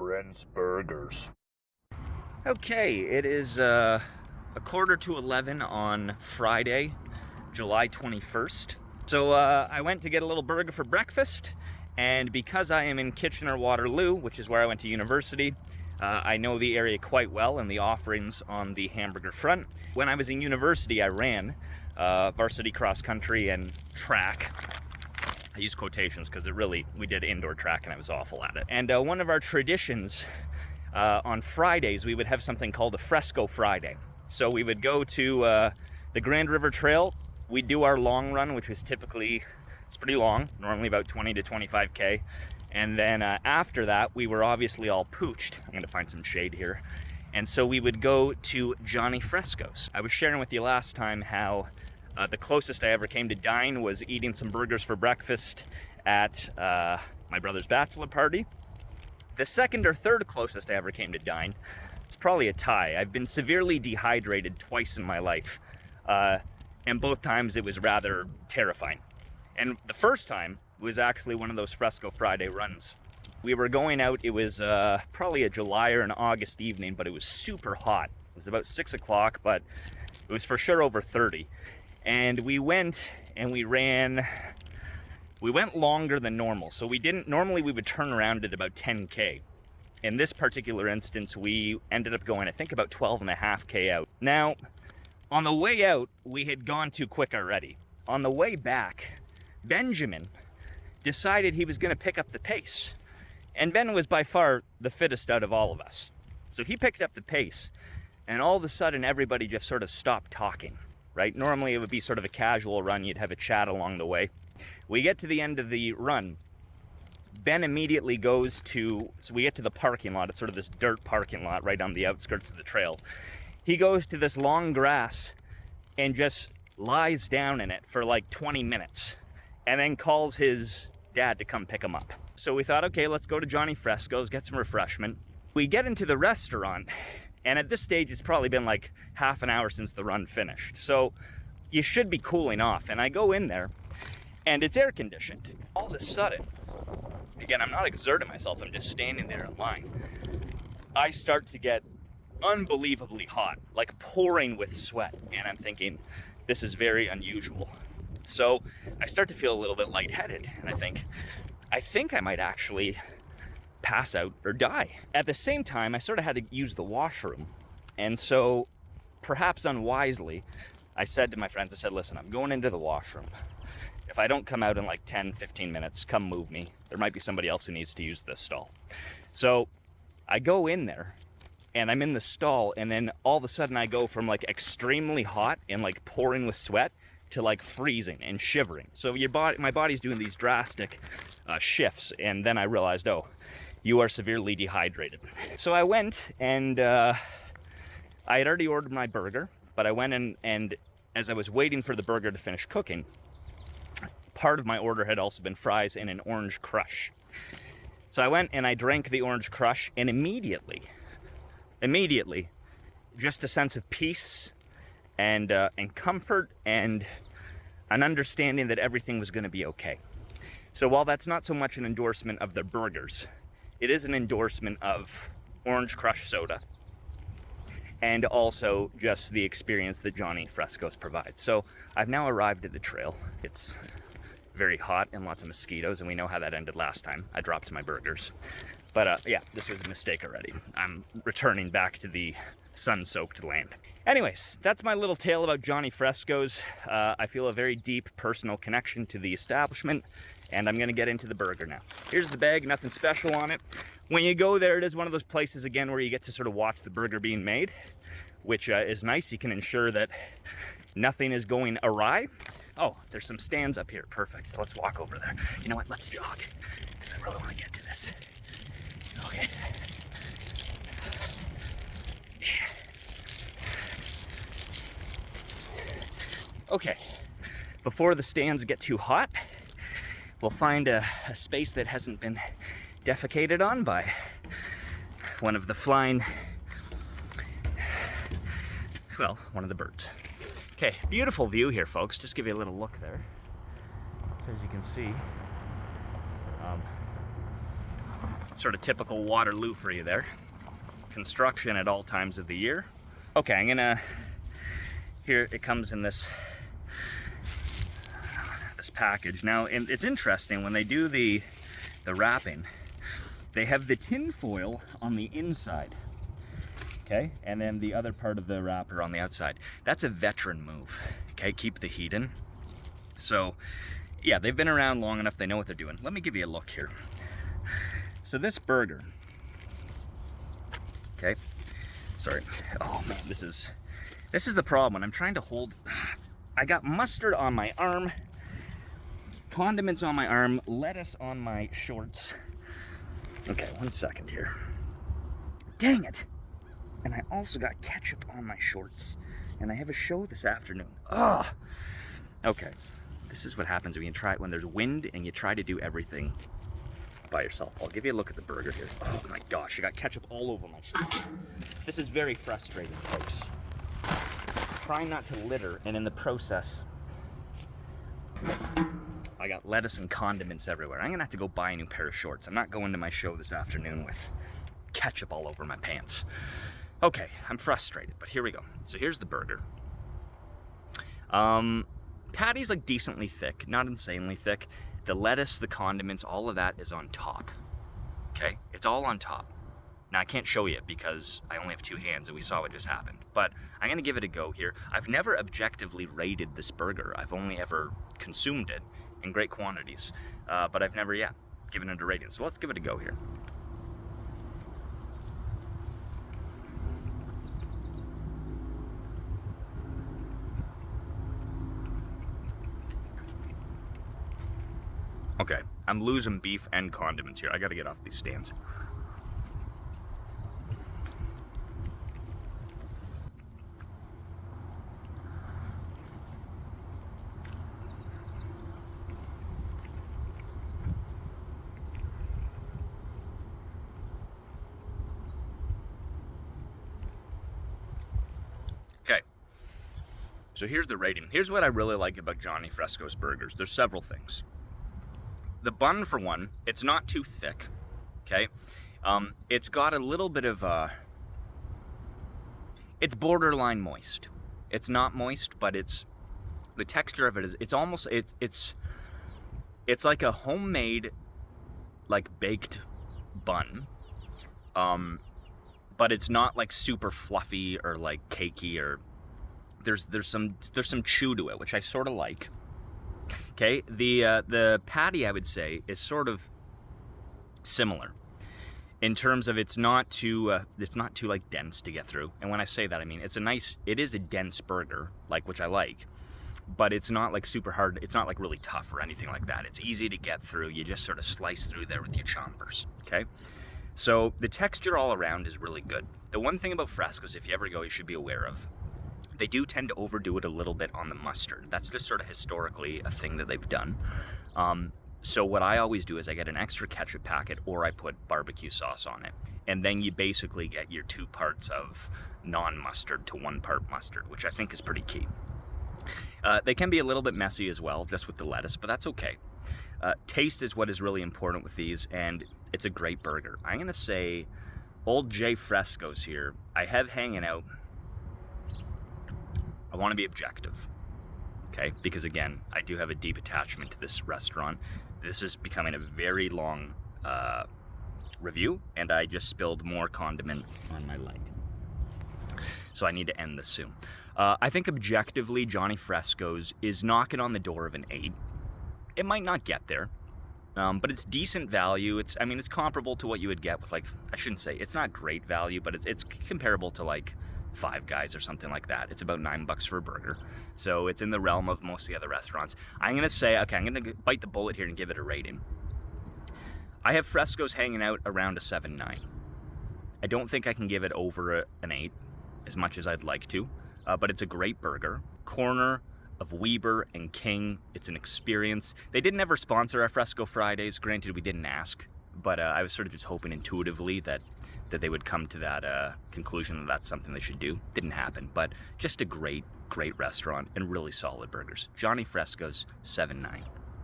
Brent's Burgers. Okay, it is a quarter to 11 on Friday, July 21st. So I went to get a little burger for breakfast, and because I am in Kitchener-Waterloo, which is where I went to university, I know the area quite well and the offerings on the hamburger front. When I was in university, I ran varsity cross country and track. I use quotations because we did indoor track and I was awful at it. And one of our traditions on Fridays, we would have something called a Fresco Friday. So we would go to the Grand River Trail. We'd do our long run, which is typically, it's pretty long, normally about 20 to 25K. And then after that, we were obviously all pooched. I'm gonna find some shade here. And so we would go to Johnny Fresco's. I was sharing with you last time how the closest I ever came to dine was eating some burgers for breakfast at my brother's bachelor party. The second or third closest I ever came to dine, it's probably a tie. I've been severely dehydrated twice in my life, and both times it was rather terrifying. And the first time was actually one of those Fresco Friday runs. We were going out, it was probably a July or an August evening, but it was super hot. It was about 6 o'clock, but it was for sure over 30. And we went and we went longer than normal. So normally we would turn around at about 10K. In this particular instance, we ended up going, I think, about 12.5K out. Now, on the way out, we had gone too quick already. On the way back, Benjamin decided he was gonna pick up the pace. And Ben was by far the fittest out of all of us. So he picked up the pace, and all of a sudden everybody just sort of stopped talking, right? Normally it would be sort of a casual run, you'd have a chat along the way. We get to the end of the run, Ben immediately goes to, so we get to the parking lot, it's sort of this dirt parking lot right on the outskirts of the trail. He goes to this long grass and just lies down in it for like 20 minutes and then calls his dad to come pick him up. So we thought, okay, let's go to Johnny Fresco's, get some refreshment. We get into the restaurant, and at this stage, it's probably been like half an hour since the run finished. So you should be cooling off. And I go in there, and it's air conditioned. All of a sudden, again, I'm not exerting myself, I'm just standing there in line. I start to get unbelievably hot, like pouring with sweat. And I'm thinking, this is very unusual. So I start to feel a little bit lightheaded, and I think I might actually pass out or die. At the same time, I sort of had to use the washroom. And so, perhaps unwisely, I said to my friends, I said, listen, I'm going into the washroom. If I don't come out in like 10, 15 minutes, come move me. There might be somebody else who needs to use this stall. So I go in there, and I'm in the stall, and then all of a sudden I go from like extremely hot and like pouring with sweat to like freezing and shivering. So my body's doing these drastic shifts, and then I realized, oh, you are severely dehydrated. So I went and I had already ordered my burger, but I went in, and as I was waiting for the burger to finish cooking, part of my order had also been fries and an orange crush. So I went and I drank the orange crush, and immediately, just a sense of peace and comfort and an understanding that everything was going to be okay. So while that's not so much an endorsement of the burgers, it is an endorsement of orange crush soda and also just the experience that Johnny Fresco's provides. So I've now arrived at the trail. It's very hot and lots of mosquitoes, and we know how that ended last time. I dropped my burgers. But yeah, this was a mistake already. I'm returning back to the sun-soaked land. Anyways, that's my little tale about Johnny Fresco's. I feel a very deep personal connection to the establishment, and I'm gonna get into the burger now. Here's the bag, nothing special on it. When you go there, it is one of those places, again, where you get to sort of watch the burger being made, which is nice. You can ensure that nothing is going awry. Oh, there's some stands up here. Perfect. Let's walk over there. You know what? Let's jog, because I really want to get to this. Okay. Okay. Before the stands get too hot, we'll find a space that hasn't been defecated on by one of the flying, well, one of the birds. Okay, beautiful view here, folks. Just give you a little look there. So as you can see, Sort of typical Waterloo for you there. Construction at all times of the year. Okay, I'm gonna, here it comes in this package. Now, and it's interesting, when they do the wrapping, they have the tin foil on the inside, okay? And then the other part of the wrapper on the outside. That's a veteran move, okay? Keep the heat in. So, yeah, they've been around long enough, they know what they're doing. Let me give you a look here. So this burger, okay, sorry, oh man, this is the problem. When I'm trying to hold, I got mustard on my arm, condiments on my arm, lettuce on my shorts. Okay, 1 second here. Dang it! And I also got ketchup on my shorts. And I have a show this afternoon. Ugh! Okay, this is what happens when there's wind and you try to do everything by yourself. I'll give you a look at the burger here. Oh my gosh, I got ketchup all over my shorts. This is very frustrating, folks. Trying not to litter, and in the process, I got lettuce and condiments everywhere. I'm gonna have to go buy a new pair of shorts. I'm not going to my show this afternoon with ketchup all over my pants. Okay, I'm frustrated, but here we go. So here's the burger. Patty's like decently thick, not insanely thick. The lettuce, the condiments, all of that is on top. Okay, it's all on top. Now I can't show you because I only have 2 hands and we saw what just happened, but I'm gonna give it a go here. I've never objectively rated this burger. I've only ever consumed it in great quantities, but I've never yet given it a rating. So let's give it a go here. Okay, I'm losing beef and condiments here. I gotta get off these stands. Okay, so here's the rating. Here's what I really like about Johnny Fresco's burgers. There's several things. The bun, for one, it's not too thick, okay? It's got a little bit of it's borderline moist. It's not moist, but the texture of it is, it's almost, it's like a homemade, like baked bun, but it's not like super fluffy or like cakey, or there's some chew to it, which I sort of like. Okay, the patty, I would say, is sort of similar in terms of it's not too like dense to get through. And when I say that, I mean it is a dense burger, like, which I like, but it's not like super hard. It's not like really tough or anything like that. It's easy to get through. You just sort of slice through there with your chompers. Okay, so the texture all around is really good. The one thing about Fresco's, if you ever go, you should be aware of, they do tend to overdo it a little bit on the mustard. That's just sort of historically a thing that they've done. So what I always do is I get an extra ketchup packet, or I put barbecue sauce on it. And then you basically get your 2 parts of non-mustard to 1 part mustard, which I think is pretty key. They can be a little bit messy as well, just with the lettuce, but that's okay. Taste is what is really important with these, and it's a great burger. I'm gonna say Old J Fresco's here, I have hanging out. I want to be objective, okay? Because again, I do have a deep attachment to this restaurant. This is becoming a very long review, and I just spilled more condiment on my leg. So I need to end this soon. I think objectively, Johnny Fresco's is knocking on the door of an 8. It might not get there, but it's decent value. I mean, it's comparable to what you would get with, like, I shouldn't say, it's not great value, but it's comparable to like Five Guys or something like that. It's about $9 for a burger. So it's in the realm of most of the other restaurants. I'm going to say, okay, I'm going to bite the bullet here and give it a rating. I have Fresco's hanging out around a 7.9. I don't think I can give it over an 8 as much as I'd like to, but it's a great burger. Corner of Weber and King, it's an experience. They didn't ever sponsor our Fresco Fridays. Granted, we didn't ask, but I was sort of just hoping intuitively that they would come to that conclusion that that's something they should do. Didn't happen, but just a great restaurant and really solid burgers. Johnny Fresco's 7.9.